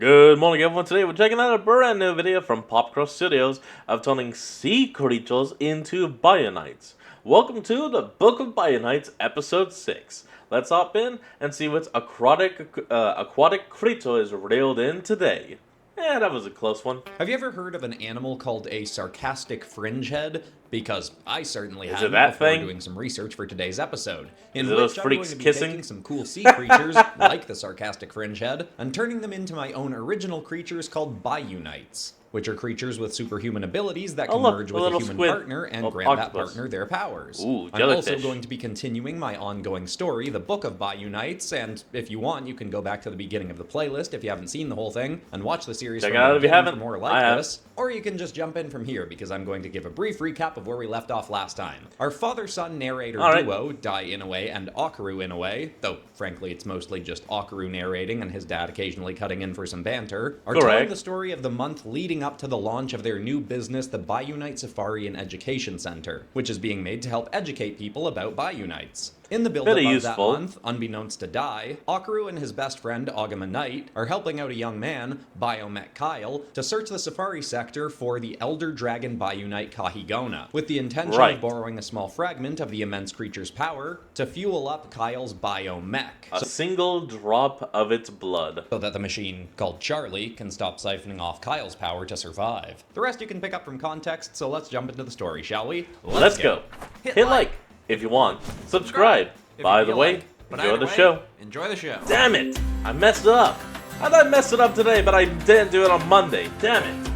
Good morning, everyone. Today we're checking out a brand new video from Popcross Studios of turning sea creatures into Biunites. Welcome to the Book of Biunites, Episode 6. Let's hop in and see what aquatic creature is reeled in today. That was a close one. Have you ever heard of an animal called a sarcastic fringehead? Because I certainly Is it hadn't that before thing? doing some research for today's episode, in Is it those which I'm going freaks to be kissing? taking some cool sea creatures, like the sarcastic fringehead, and turning them into my own original creatures called Biunites, which are creatures with superhuman abilities that can look, merge a with a little human squid. partner and Oh, grant that octopus. partner their powers. Ooh, I'm also jellyfish. going to be continuing my ongoing story, the Book of Biunites, and if you want, you can go back to the beginning of the playlist if you haven't seen the whole thing, and watch the series Check from it out the if you beginning haven't. for more I like have. this. Or you can just jump in from here, because I'm going to give a brief recap of where we left off last time. Our father-son narrator duo, Dai Inoue and Akaru Inoue, though frankly it's mostly just Akaru narrating and his dad occasionally cutting in for some banter, are telling the story of the month leading up to the launch of their new business, the Biunite Safari and Education Center, which is being made to help educate people about Biunites. In the build-up of that month, unbeknownst to Dai, Akaru and his best friend, Agama Knight, are helping out a young man, Biomech Kyle, to search the safari sector for the Elder Dragon Biunite Kahigona, with the intention of borrowing a small fragment of the immense creature's power to fuel up Kyle's Biomech. A single drop of its blood. So that the machine, called Charlie, can stop siphoning off Kyle's power to survive. The rest you can pick up from context, so let's jump into the story, shall we? Let's go. Hit like if you want. Subscribe. By the way, enjoy the show. Enjoy the show. Damn it! I messed it up. I thought I messed it up today, but I didn't do it on Monday. Damn it.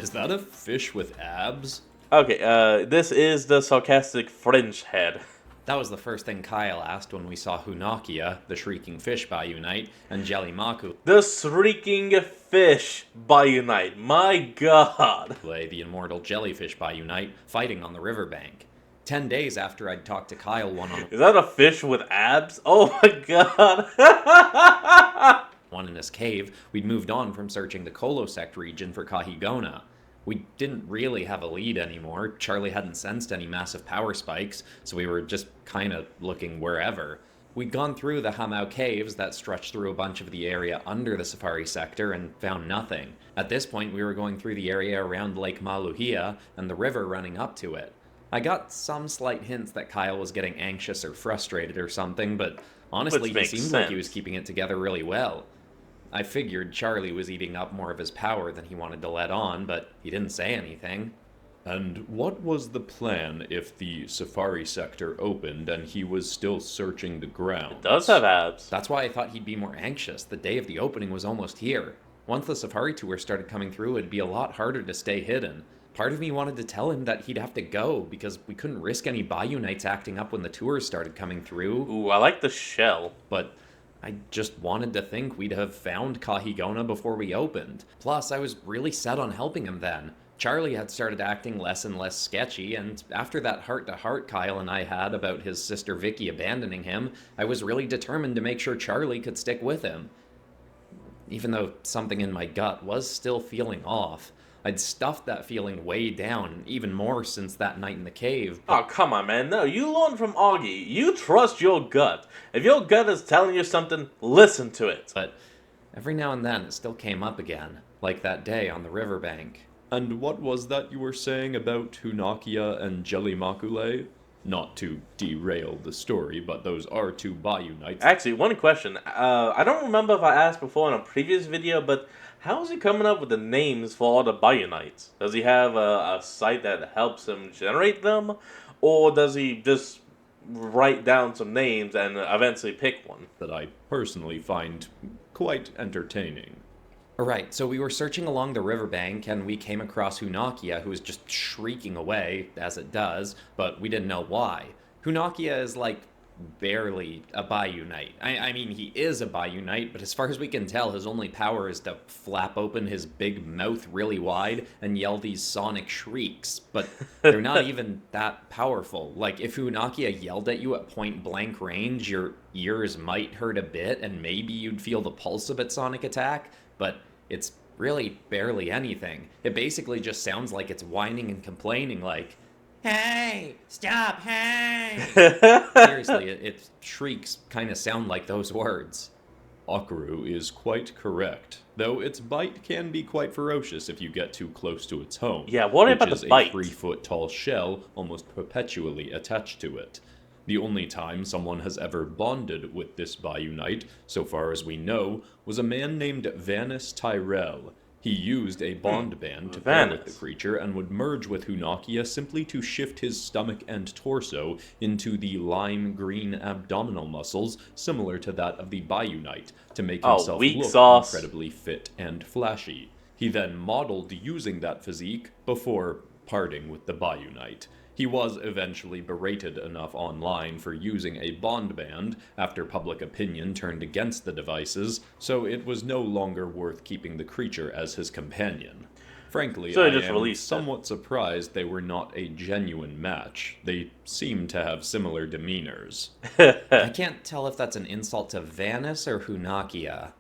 Is that a fish with abs? Okay, this is the sarcastic fringe head. That was the first thing Kyle asked when we saw Hunakia, the shrieking fish Biunite, and Jellymaku, the shrieking fish Biunite. My god. the immortal jellyfish Biunite, fighting on the riverbank. 10 days after I'd talked to Kyle one-on-one. Is that a fish with abs? Oh my god. In this cave, we'd moved on from searching the Kolosect region for Kahigona. We didn't really have a lead anymore. Charlie hadn't sensed any massive power spikes, so we were just kind of looking wherever. We'd gone through the Hamau caves that stretched through a bunch of the area under the safari sector and found nothing. At this point, we were going through the area around Lake Maluhia and the river running up to it. I got some slight hints that Kyle was getting anxious or frustrated or something, but honestly, he seemed like he was keeping it together really well. I figured Charlie was eating up more of his power than he wanted to let on, but he didn't say anything. And what was the plan if the safari sector opened and he was still searching the ground? It does have abs. That's why I thought he'd be more anxious. The day of the opening was almost here. Once the safari tour started coming through, it'd be a lot harder to stay hidden. Part of me wanted to tell him that he'd have to go, because we couldn't risk any Biunites acting up when the tours started coming through. Ooh, I like the shell. But I just wanted to think we'd have found Kahigona before we opened. Plus, I was really set on helping him then. Charlie had started acting less and less sketchy, and after that heart-to-heart Kyle and I had about his sister Vicky abandoning him, I was really determined to make sure Charlie could stick with him. Even though something in my gut was still feeling off. I'd stuffed that feeling way down, even more since that night in the cave. Oh, come on, man. No, you learned from Augie. You trust your gut. If your gut is telling you something, listen to it. But every now and then, it still came up again, like that day on the riverbank. And what was that you were saying about Hunakia and Jellymakule? Not to derail the story, but those are two Biunites. Actually, one question. I don't remember if I asked before in a previous video, but how is he coming up with the names for all the Biunites? Does he have a site that helps him generate them? Or does he just write down some names and eventually pick one? That I personally find quite entertaining. Alright, so we were searching along the riverbank and we came across Hunakia, who was just shrieking away, as it does, but we didn't know why. Hunakia is like barely a Biunite. I mean, he is a Biunite, but as far as we can tell, his only power is to flap open his big mouth really wide and yell these sonic shrieks, but they're not even that powerful. Like, if Hunakia yelled at you at point blank range, your ears might hurt a bit and maybe you'd feel the pulse of its sonic attack, but it's really barely anything. It basically just sounds like it's whining and complaining like, "Hey, stop, hey!" Seriously, its shrieks kind of sound like those words. Akaru is quite correct, though its bite can be quite ferocious if you get too close to its home, Yeah, what which about is the a bite? 3-foot tall shell almost perpetually attached to it. The only time someone has ever bonded with this Biunite, so far as we know, was a man named Vanis Tyrell. He used a bond band to pair with the Vanis. creature and would merge with Hunakia simply to shift his stomach and torso into the lime green abdominal muscles similar to that of the Biunite to make Oh, himself weak look sauce. incredibly fit and flashy. He then modeled using that physique before parting with the Biunite. He was eventually berated enough online for using a bond band after public opinion turned against the devices, so it was no longer worth keeping the creature as his companion. Frankly, So I they just am released it. somewhat surprised they were not a genuine match. They seem to have similar demeanors. I can't tell if that's an insult to Vanis or Hunakia.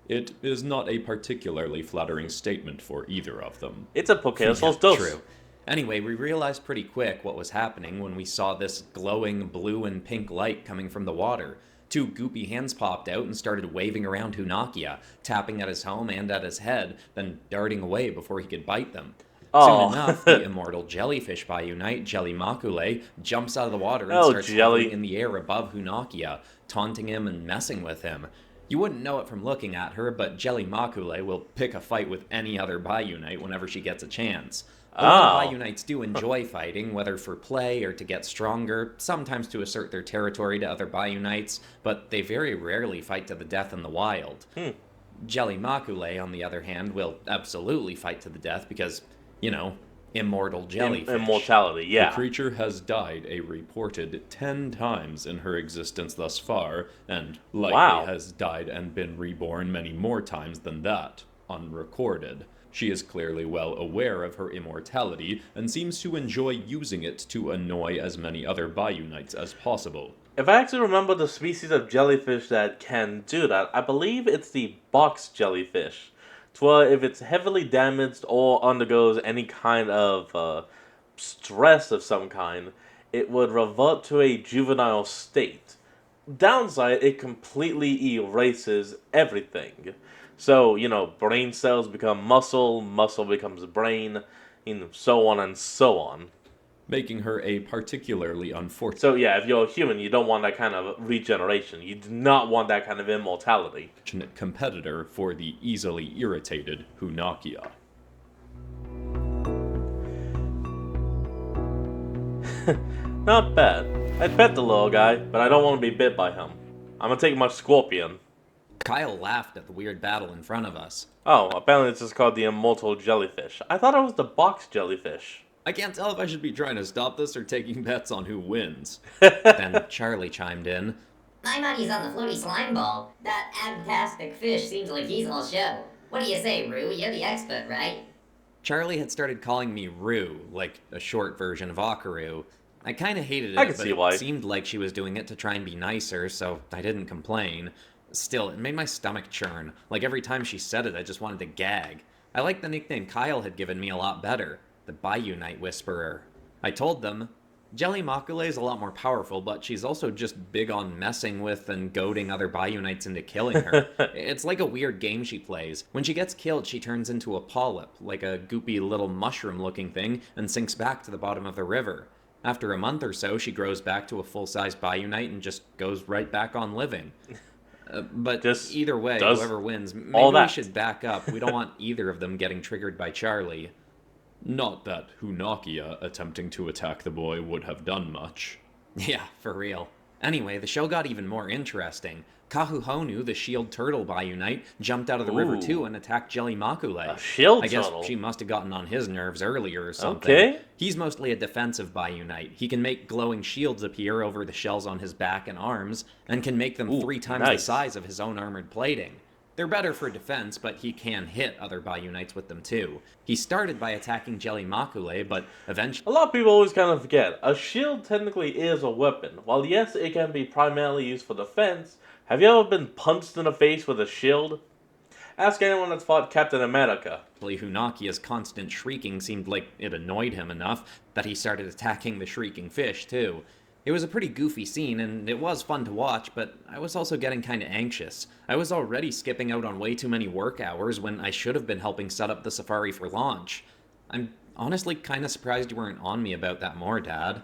It is not a particularly flattering statement for either of them. It's a Pokédex Yeah, dos. true. Anyway, we realized pretty quick what was happening when we saw this glowing blue and pink light coming from the water. Two goopy hands popped out and started waving around Hunakia, tapping at his home and at his head, then darting away before he could bite them. Oh. Soon enough, the immortal jellyfish Biunite, Jelly Makule, jumps out of the water and Oh, starts Jelly. hovering in the air above Hunakia, taunting him and messing with him. You wouldn't know it from looking at her, but Jelly Makule will pick a fight with any other Biunite whenever she gets a chance. A lot of Biunites do enjoy fighting, whether for play or to get stronger, sometimes to assert their territory to other Biunites, but they very rarely fight to the death in the wild. Jelly Makule, on the other hand, will absolutely fight to the death because, immortal jellyfish. Immortality, yeah. The creature has died a reported 10 times in her existence thus far, and likely has died and been reborn many more times than that, unrecorded. She is clearly well aware of her immortality and seems to enjoy using it to annoy as many other Biunites as possible. If I actually remember the species of jellyfish that can do that, I believe it's the box jellyfish. It's where if it's heavily damaged or undergoes any kind of stress of some kind, it would revert to a juvenile state. Downside, it completely erases everything. So, brain cells become muscle, muscle becomes brain, so on and so on. Making her a particularly unfortunate So, yeah, if you're a human, you don't want that kind of regeneration. You do not want that kind of immortality. competitor for the easily irritated Hunakia. Not bad. I'd pet the little guy, but I don't want to be bit by him. I'm gonna take my scorpion. Kyle laughed at the weird battle in front of us. Oh, apparently it's just called the immortal jellyfish. I thought it was the box jellyfish. I can't tell if I should be trying to stop this or taking bets on who wins. Then Charlie chimed in. My money's on the floaty slime ball. That abtastic fish seems like he's all show. What do you say, Rue? You're the expert, right? Charlie had started calling me Rue, like a short version of Akaru. I kind of hated it, I can but see it why. seemed like she was doing it to try and be nicer, so I didn't complain. Still, it made my stomach churn. Like every time she said it, I just wanted to gag. I liked the nickname Kyle had given me a lot better, the Biunite Whisperer. I told them, Jelly Makule is a lot more powerful, but she's also just big on messing with and goading other Biunites into killing her. It's like a weird game she plays. When she gets killed, she turns into a polyp, like a goopy little mushroom-looking thing, and sinks back to the bottom of the river. After a month or so, she grows back to a full-size Biunite and just goes right back on living. But Just either way, does whoever wins, all maybe we that. should back up. We don't want either of them getting triggered by Charlie. Not that Hunakia attempting to attack the boy would have done much. Yeah, for real. Anyway, the show got even more interesting. Kahuhonu, the shield turtle Biunite, jumped out of the river Ooh. too and attacked Jelly Makule. A shield I guess turtle? she must have gotten on his nerves earlier or something. Okay. He's mostly a defensive Biunite. He can make glowing shields appear over the shells on his back and arms, and can make them Ooh, 3 times the nice. size of his own armored plating. They're better for defense, but he can hit other Biunites with them too. He started by attacking Jelly Makule, but eventually... A lot of people always kind of forget, a shield technically is a weapon. While yes, it can be primarily used for defense, have you ever been punched in the face with a shield? Ask anyone that's fought Captain America. Hunakia's constant shrieking seemed like it annoyed him enough that he started attacking the shrieking fish too. It was a pretty goofy scene, and it was fun to watch, but I was also getting kinda anxious. I was already skipping out on way too many work hours when I should have been helping set up the safari for launch. I'm honestly kinda surprised you weren't on me about that more, Dad.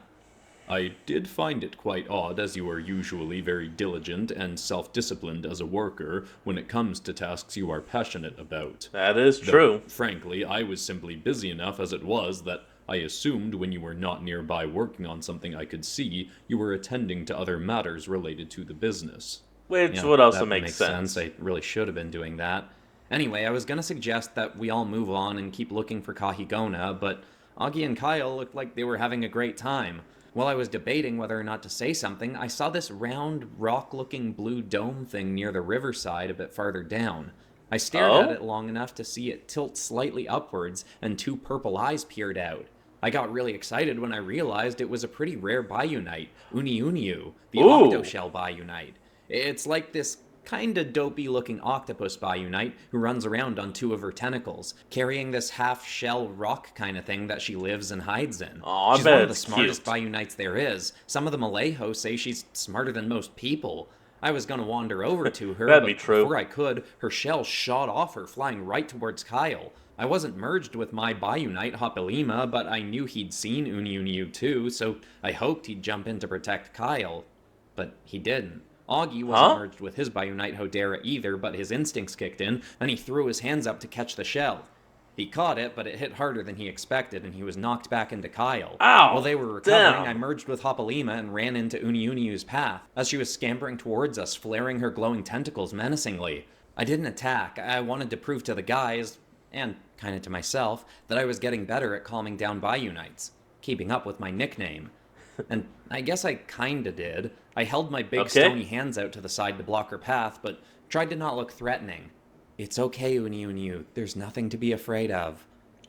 I did find it quite odd, as you are usually very diligent and self-disciplined as a worker when it comes to tasks you are passionate about. That is Though, true. frankly, I was simply busy enough as it was that I assumed when you were not nearby working on something I could see, you were attending to other matters related to the business. Which Yeah, would also that make makes sense. I really should have been doing that. Anyway, I was gonna suggest that we all move on and keep looking for Kahigona, but Augie and Kyle looked like they were having a great time. While I was debating whether or not to say something, I saw this round, rock-looking blue dome thing near the riverside a bit farther down. I stared at Oh? it long enough to see it tilt slightly upwards, and two purple eyes peered out. I got really excited when I realized it was a pretty rare Biunite, Uniuniu, the Ooh. octoshell Biunite. It's like this kinda dopey looking octopus Biunite who runs around on two of her tentacles, carrying this half-shell rock kind of thing that she lives and hides in. Aw, I She's bet one of the it's smartest cute. Biunites there is. Some of the Malayo say she's smarter than most people. I was gonna wander over to her, That'd but be true. before I could, her shell shot off her, flying right towards Kyle. I wasn't merged with my Biunite, Hopalima, but I knew he'd seen Uniuniu too, so I hoped he'd jump in to protect Kyle. But he didn't. Augie wasn't Huh? merged with his Biunite Hodera either, but his instincts kicked in, and he threw his hands up to catch the shell. He caught it, but it hit harder than he expected, and he was knocked back into Kyle. Ow! While they were recovering, Damn. I merged with Hopalima and ran into Uniuniu's path, as she was scampering towards us, flaring her glowing tentacles menacingly. I didn't attack. I wanted to prove to the guys, and kinda to myself, that I was getting better at calming down Biunites, keeping up with my nickname. And I guess I kinda did. I held my big Okay. stony hands out to the side to block her path, but tried to not look threatening. It's okay, Uniuniu. There's nothing to be afraid of.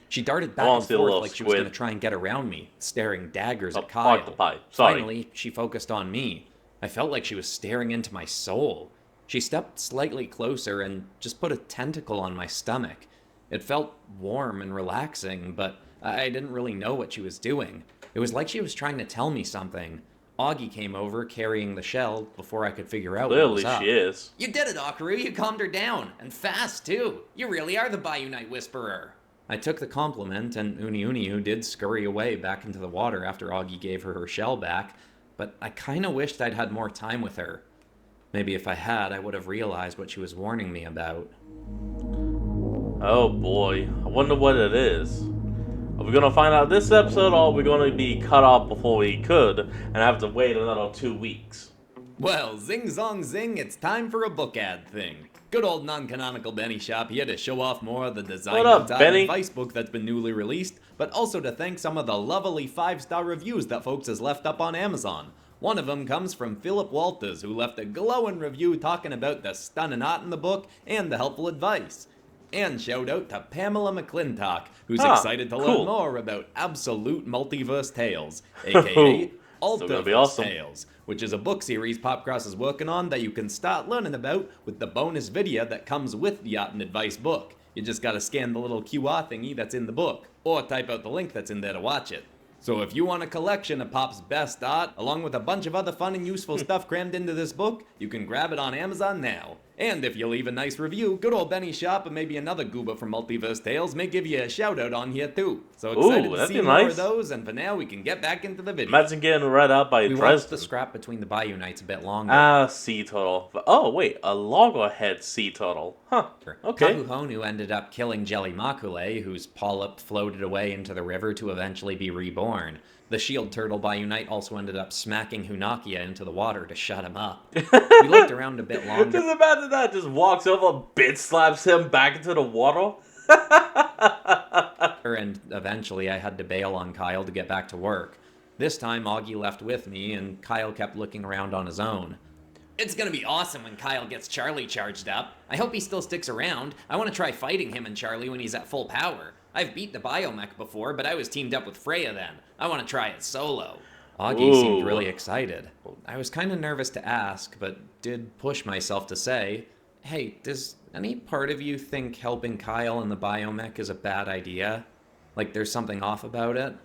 She darted back wanna and see a forth little like she was squid. going to try and get around me, staring daggers Oh, at Kyle. octopi. Sorry. Finally, she focused on me. I felt like she was staring into my soul. She stepped slightly closer and just put a tentacle on my stomach. It felt warm and relaxing, but I didn't really know what she was doing. It was like she was trying to tell me something. Augie came over carrying the shell before I could figure out what Clearly was up. she is. You did it, Akaru. You calmed her down. And fast, too. You really are the Biunite Whisperer. I took the compliment, and Uniuniu did scurry away back into the water after Augie gave her her shell back, but I kinda wished I'd had more time with her. Maybe if I had, I would have realized what she was warning me about. Oh boy. I wonder what it is. Are we gonna find out this episode, or are we gonna be cut off before we could and have to wait another 2 weeks? Well, zing zong zing, it's time for a book ad thing. Good old non-canonical Benny Shop here to show off more of the design What up, notes and Benny? advice book that's been newly released, but also to thank some of the lovely 5-star reviews that folks has left up on Amazon. One of them comes from Philip Walters, who left a glowing review talking about the stunning art in the book and the helpful advice. And shout out to Pamela McClintock, who's Ah, excited to cool. learn more about Absolute Multiverse Tales, aka Still gonna be Ultiverse awesome. Tales, which is a book series Popcross is working on that you can start learning about with the bonus video that comes with the art and advice book. You just gotta scan the little QR thingy that's in the book, or type out the link that's in there to watch it. So if you want a collection of Pop's best art, along with a bunch of other fun and useful stuff crammed into this book, you can grab it on Amazon now. And if you leave a nice review, good old Benny Shop and maybe another goober from Multiverse Tales may give you a shout out on here too. So excited to that'd see be more nice. of those, and for now we can get back into the video. Imagine getting read out by We watched Dresden. the scrap between the Biunites a bit longer. Ah, sea turtle. Oh, wait, a loggerhead sea turtle. Huh. Okay. Kahuhonu ended up killing Jelly Makule, whose polyp floated away into the river to eventually be reborn. The shield turtle Biunite also ended up smacking Hunakia into the water to shut him up. We looked around a bit longer. Just imagine that. Just walks over, bit slaps him back into the water. And eventually I had to bail on Kyle to get back to work. This time Augie left with me, and Kyle kept looking around on his own. It's gonna be awesome when Kyle gets Charlie charged up. I hope he still sticks around. I want to try fighting him and Charlie when he's at full power. I've beat the Biomech before, but I was teamed up with Freya then. I want to try it solo. Augie seemed Ooh. really excited. I was kind of nervous to ask, but did push myself to say, hey, does any part of you think helping Kyle and the Biomech is a bad idea? Like there's something off about it?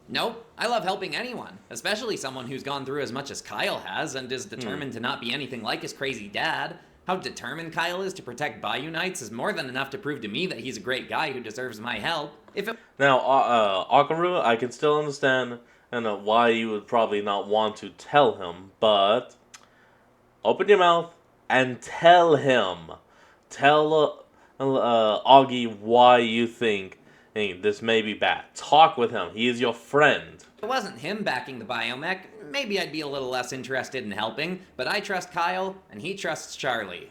Nope, I love helping anyone, especially someone who's gone through as much as Kyle has and is determined to not be anything like his crazy dad. How determined Kyle is to protect Biunites is more than enough to prove to me that he's a great guy who deserves my help. If it Now, Akaru, I can still understand why you would probably not want to tell him, but open your mouth and tell him. Tell Augie why you think, hey, this may be bad. Talk with him. He is your friend. wasn't him backing the biomech, maybe I'd be a little less interested in helping, but I trust Kyle, and he trusts Charlie.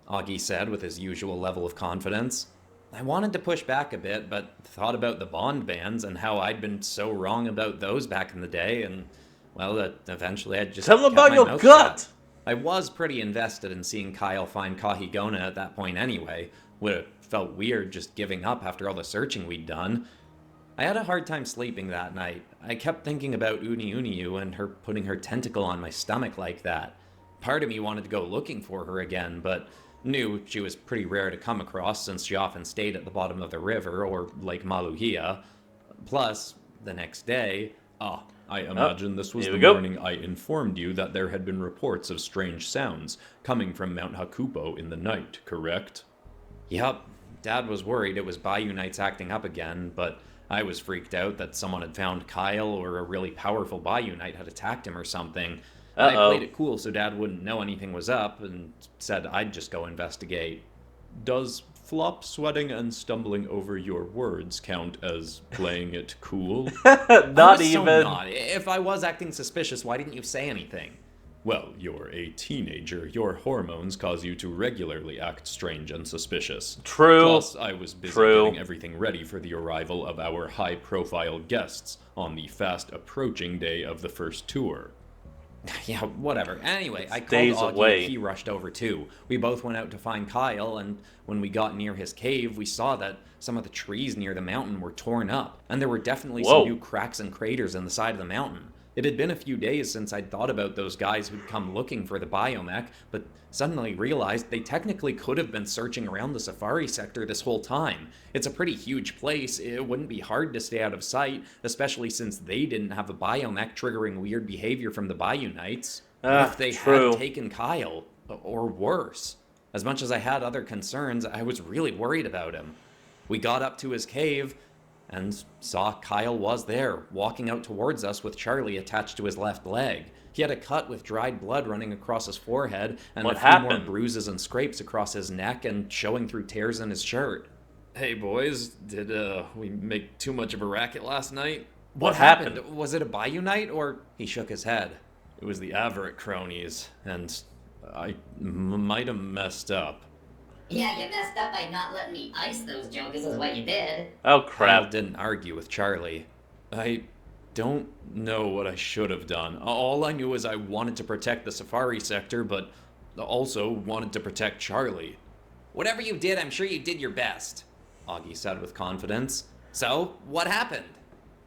Augie said with his usual level of confidence. I wanted to push back a bit, but thought about the bond bands and how I'd been so wrong about those back in the day, and, well, eventually I'd just Tell him kept about my your mouth gut! shut. I was pretty invested in seeing Kyle find Kahigona at that point anyway. Would have felt weird just giving up after all the searching we'd done. I had a hard time sleeping that night. I kept thinking about Uni Uniu and her putting her tentacle on my stomach like that. Part of me wanted to go looking for her again, but knew she was pretty rare to come across since she often stayed at the bottom of the river or Lake Maluhia. Plus, the next day... I imagine this was here the we go. morning I informed you that there had been reports of strange sounds coming from Mount Hakupo in the night, correct? Yup, Dad was worried it was Biunites acting up again, but I was freaked out that someone had found Kyle or a really powerful Biunite had attacked him or something. I played it cool so Dad wouldn't know anything was up and said I'd just go investigate. Does flop sweating and stumbling over your words count as playing it cool? I Not was so even. not. If I was acting suspicious, why didn't you say anything? Well, you're a teenager. Your hormones cause you to regularly act strange and suspicious. True. Plus, I was busy True. getting everything ready for the arrival of our high-profile guests on the fast-approaching day of the first tour. Yeah, whatever. Anyway, I called Days Augie away. and he rushed over too. We both went out to find Kyle, and when we got near his cave, we saw that some of the trees near the mountain were torn up, and there were definitely Whoa. some new cracks and craters in the side of the mountain. It had been a few days since I'd thought about those guys who'd come looking for the biomech, but suddenly realized they technically could have been searching around the safari sector this whole time. It's a pretty huge place. It wouldn't be hard to stay out of sight, especially since they didn't have a biomech triggering weird behavior from the Biunites. What if they true. had taken Kyle? Or worse. As much as I had other concerns, I was really worried about him. We got up to his cave and saw Kyle was there, walking out towards us with Charlie attached to his left leg. He had a cut with dried blood running across his forehead, and What a few more happened? bruises and scrapes across his neck and showing through tears in his shirt. Hey, boys, did we make too much of a racket last night? What happened? Was it a Biunite, or... He shook his head. It was the Averitt cronies, and I might have messed up. Yeah, you messed up by not letting me ice those jokers is what you did. Oh, Kyle crap. didn't argue with Charlie. I don't know what I should have done. All I knew is I wanted to protect the safari sector, but also wanted to protect Charlie. Whatever you did, I'm sure you did your best, Augie said with confidence. So, what happened?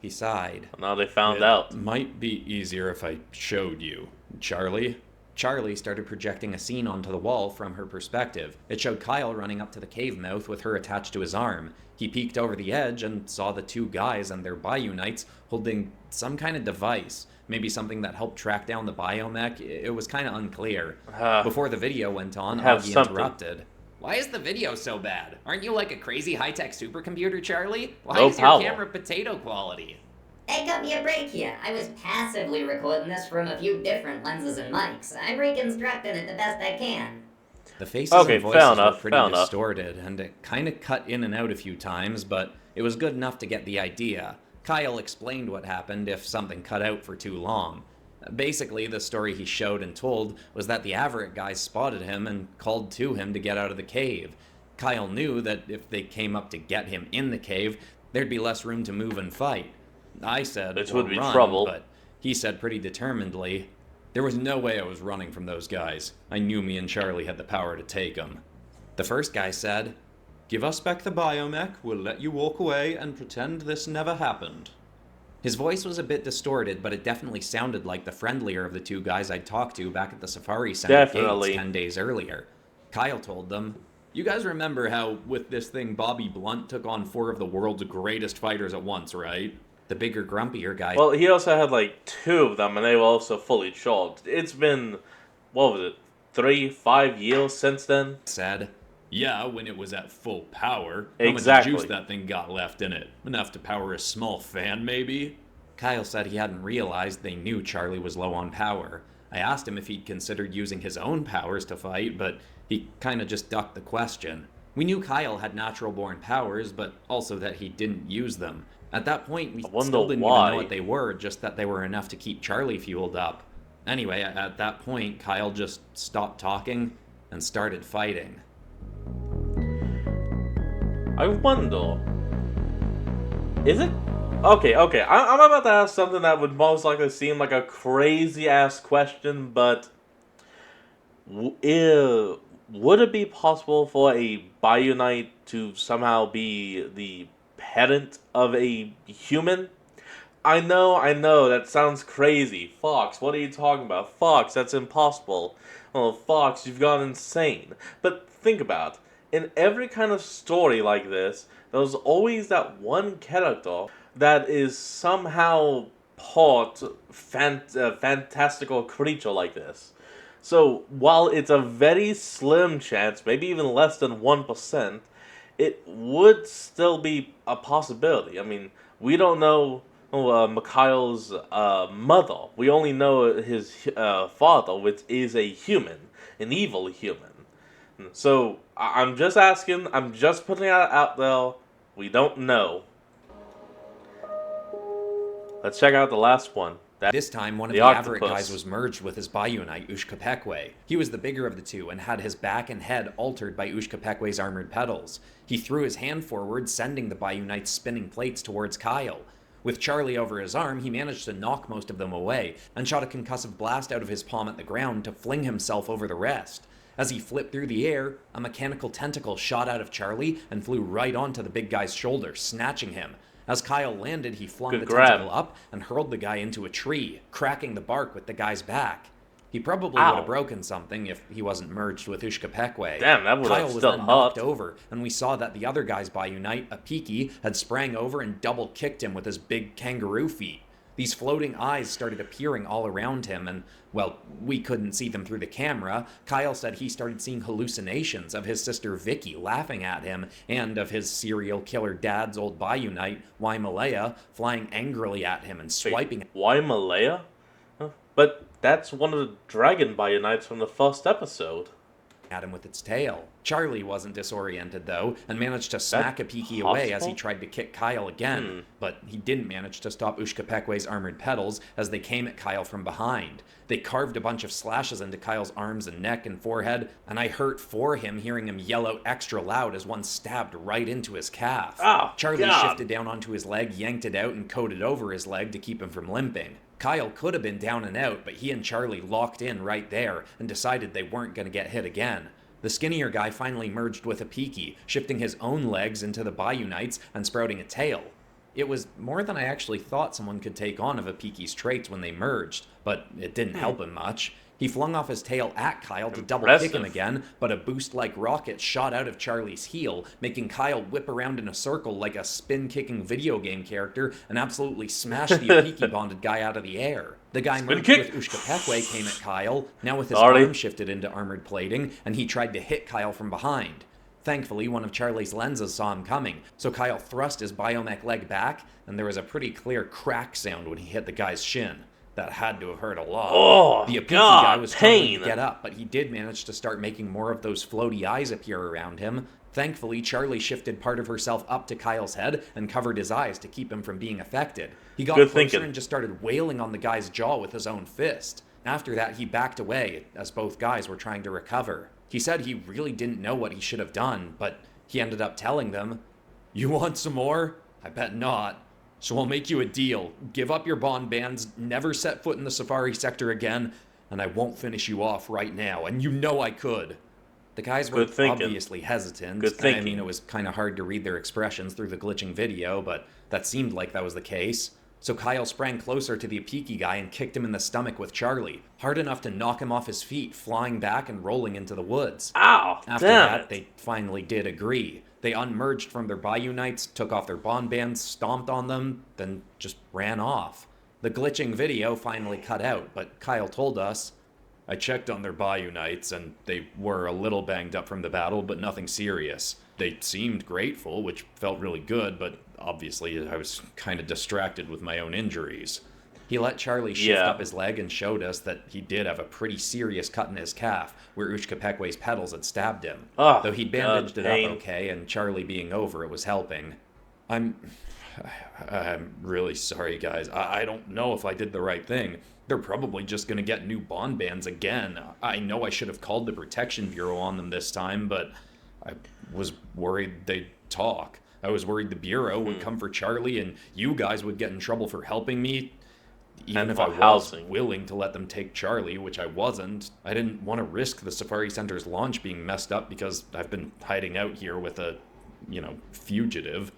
He sighed. Now they found It out. might be easier if I showed you. Charlie? Charlie started projecting a scene onto the wall from her perspective. It showed Kyle running up to the cave mouth with her attached to his arm. He peeked over the edge and saw the two guys and their Biunites holding some kind of device. Maybe something that helped track down the biomech. It was kind of unclear. Before the video went on, have Augie something. interrupted. Why is the video so bad? Aren't you like a crazy high-tech supercomputer, Charlie? Why No is your problem. camera potato quality? Hey, cut me a break here. I was passively recording this from a few different lenses and mics. I'm reconstructing it the best I can. The faces Okay, and voices fair were enough, pretty fair enough. distorted, and it kind of cut in and out a few times, but it was good enough to get the idea. Kyle explained what happened if something cut out for too long. Basically, the story he showed and told was that the Averitt guys spotted him and called to him to get out of the cave. Kyle knew that if they came up to get him in the cave, there'd be less room to move and fight. I said, Which "Or would be run," trouble. but he said pretty determinedly, there was no way I was running from those guys. I knew me and Charlie had the power to take them. The first guy said, Give us back the biomech, we'll let you walk away and pretend this never happened. his voice was a bit distorted, but it definitely sounded like the friendlier of the two guys I'd talked to back at the Safari Center Definitely. gates 10 days earlier. Kyle told them, You guys remember how, with this thing, Bobby Blunt took on 4 of the world's greatest fighters at once, right? The bigger, grumpier guy Well, he also had like 2 of them, and they were also fully charged. It's been, what was it, 3, 5 years since then? said, Yeah, when it was at full power. How much Exactly. juice that thing got left in it? Enough to power a small fan, maybe? Kyle said he hadn't realized they knew Charlie was low on power. I asked him if he'd considered using his own powers to fight, but he kinda just ducked the question. We knew Kyle had natural-born powers, but also that he didn't use them. At that point, we wonder still didn't even why. know what they were, just that they were enough to keep Charlie fueled up. Anyway, at that point, Kyle just stopped talking and started fighting. I wonder. Is it? Okay. I'm about to ask something that would most likely seem like a crazy ass question, but would it be possible for a Biunite to somehow be the parent of a human? I know, that sounds crazy. Fox, what are you talking about? Fox, that's impossible. Oh, Fox, you've gone insane. But think about it. In every kind of story like this, there's always that one character that is somehow part fantastical creature like this. So, while it's a very slim chance, maybe even less than 1%, it would still be a possibility. I mean, we don't know Mikhail's mother. We only know his father, which is a human, an evil human. So I'm just asking. I'm just putting it out there. We don't know. Let's check out the last one. This time, one of the the Averett octopus. guys was merged with his Biunite, Ushkapekwe. He was the bigger of the two and had his back and head altered by Ushkapekwe's armored pedals. He threw his hand forward, sending the Biunite's spinning plates towards Kyle. With Charlie over his arm, he managed to knock most of them away and shot a concussive blast out of his palm at the ground to fling himself over the rest. As he flipped through the air, a mechanical tentacle shot out of Charlie and flew right onto the big guy's shoulder, snatching him. As Kyle landed, he flung Good the grab. tentacle up and hurled the guy into a tree, cracking the bark with the guy's back. He probably Ow. would have broken something if he wasn't merged with Ushkapekwe. Damn, that would have Kyle was still then knocked hurt. over, and we saw that the other guy's Biunite, Apiki, had sprang over and double-kicked him with his big kangaroo feet. These floating eyes started appearing all around him, and, well, we couldn't see them through the camera. Kyle said he started seeing hallucinations of his sister Vicky laughing at him, and of his serial killer dad's old Biunite, Waimalea, flying angrily at him and swiping Wait, why Malaya? Huh? But that's one of the dragon Biunites from the first episode. at him with its tail. Charlie wasn't disoriented, though, and managed to smack Apiki away as he possible? tried to kick Kyle again, but he didn't manage to stop Ushkapekwe's armored pedals as they came at Kyle from behind. They carved a bunch of slashes into Kyle's arms and neck and forehead, and I hurt for him hearing him yell out extra loud as one stabbed right into his calf. Oh, Charlie God. shifted down onto his leg, yanked it out, and coated over his leg to keep him from limping. Kyle could have been down and out, but he and Charlie locked in right there and decided they weren't going to get hit again. The skinnier guy finally merged with Apiki, shifting his own legs into the Biunites and sprouting a tail. It was more than I actually thought someone could take on of Apiki's traits when they merged, but it didn't help him much. He flung off his tail at Kyle to double kick him Impressive. again, but a boost-like rocket shot out of Charlie's heel, making Kyle whip around in a circle like a spin-kicking video game character and absolutely smash the Apiki-bonded guy out of the air. The guy Spin merged kick. with Ushkapekwe came at Kyle, now with his Sorry. arm shifted into armored plating, and he tried to hit Kyle from behind. Thankfully, one of Charlie's lenses saw him coming, so Kyle thrust his biomech leg back, and there was a pretty clear crack sound when he hit the guy's shin. That had to have hurt a lot. Oh, The Apiki God, guy was struggling pain. to get up, but he did manage to start making more of those floaty eyes appear around him. Thankfully, Charlie shifted part of herself up to Kyle's head and covered his eyes to keep him from being affected. He got Good closer thinking. and just started wailing on the guy's jaw with his own fist. After that, he backed away, as both guys were trying to recover. He said he really didn't know what he should have done, but he ended up telling them, "You want some more? I bet not. So I'll make you a deal. Give up your bond bands, never set foot in the safari sector again, and I won't finish you off right now, and you know I could." The guys were Good thinking. obviously hesitant. Good I thinking. mean, it was kind of hard to read their expressions through the glitching video, but that seemed like that was the case. So Kyle sprang closer to the Apiki guy and kicked him in the stomach with Charlie, hard enough to knock him off his feet, flying back and rolling into the woods. Ow! After damn that, it. they finally did agree. They unmerged from their Biunites, took off their bond bands, stomped on them, then just ran off. The glitching video finally cut out, but Kyle told us, I checked on their Biunites, and they were a little banged up from the battle, but nothing serious. They seemed grateful, which felt really good, but obviously I was kind of distracted with my own injuries. He let Charlie shift up his leg and showed us that he did have a pretty serious cut in his calf, where Ushkapekwe's pedals had stabbed him. Though he'd bandaged it up okay, and Charlie being over it was helping. I'm really sorry, guys. I don't know if I did the right thing. They're probably just gonna get new bond bands again. I know I should have called the Protection Bureau on them this time, but I was worried they'd talk. I was worried the Bureau would come for Charlie and you guys would get in trouble for helping me. Even if I was willing to let them take Charlie, which I wasn't, I didn't want to risk the Safari Center's launch being messed up because I've been hiding out here with a, fugitive.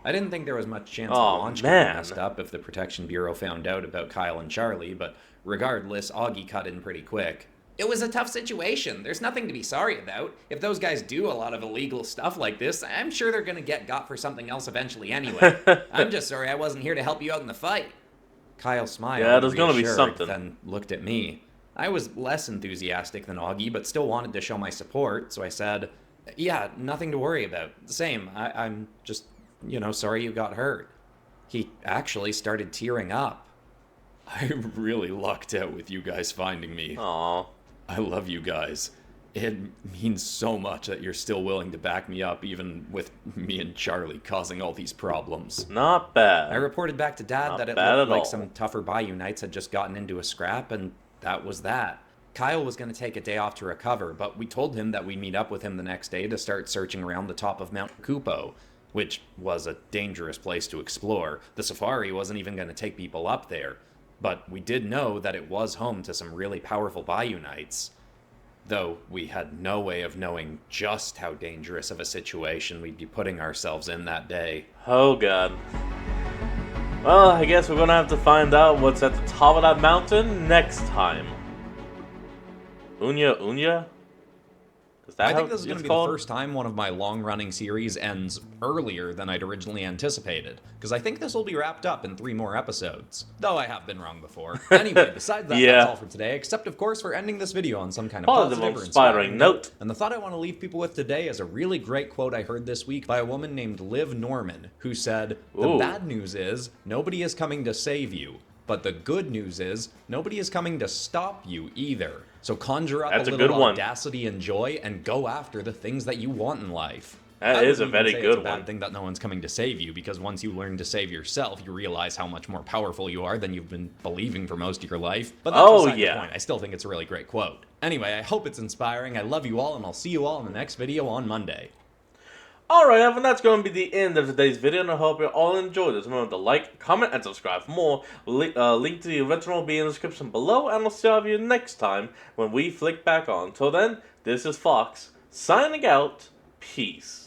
I didn't think there was much chance the launch could be messed up if the Protection Bureau found out about Kyle and Charlie, but regardless, Augie cut in pretty quick. It was a tough situation. There's nothing to be sorry about. If those guys do a lot of illegal stuff like this, I'm sure they're gonna get got for something else eventually anyway. I'm just sorry I wasn't here to help you out in the fight. Kyle smiled, yeah, there's gonna be something. Then looked at me. I was less enthusiastic than Augie, but still wanted to show my support, so I said, yeah, nothing to worry about. Same, I'm just, sorry you got hurt. He actually started tearing up. I really lucked out with you guys finding me. Aww. I love you guys. It means so much that you're still willing to back me up, even with me and Charlie causing all these problems. Not bad. I reported back to Dad that it looked like some tougher Biunites had just gotten into a scrap, and that was that. Kyle was going to take a day off to recover, but we told him that we'd meet up with him the next day to start searching around the top of Mount Kupo, which was a dangerous place to explore. The safari wasn't even going to take people up there, but we did know that it was home to some really powerful Biunites. Though we had no way of knowing just how dangerous of a situation we'd be putting ourselves in that day. Oh god. Well, I guess we're gonna have to find out what's at the top of that mountain next time. Unya? Is that I how think this is going to be called? the first time one of my long-running series ends earlier than I'd originally anticipated, because I think this will be wrapped up in 3 more episodes, though I have been wrong before. Anyway, besides that, that's all for today, except of course for ending this video on some kind of positive or inspiring note. And the thought I want to leave people with today is a really great quote I heard this week by a woman named Liv Norman, who said, "The bad news is, nobody is coming to save you. But the good news is, nobody is coming to stop you either. So conjure up a little audacity and joy and go after the things that you want in life." That is a very good one. It's a bad thing that no one's coming to save you, because once you learn to save yourself, you realize how much more powerful you are than you've been believing for most of your life. But that's beside the point. I still think it's a really great quote. Anyway, I hope it's inspiring. I love you all, and I'll see you all in the next video on Monday. Alright, everyone, that's going to be the end of today's video, and I hope you all enjoyed it. Remember to like, comment, and subscribe for more. Link to the original will be in the description below, and I'll see all of you next time when we flick back on. Till then, this is Fox, signing out. Peace.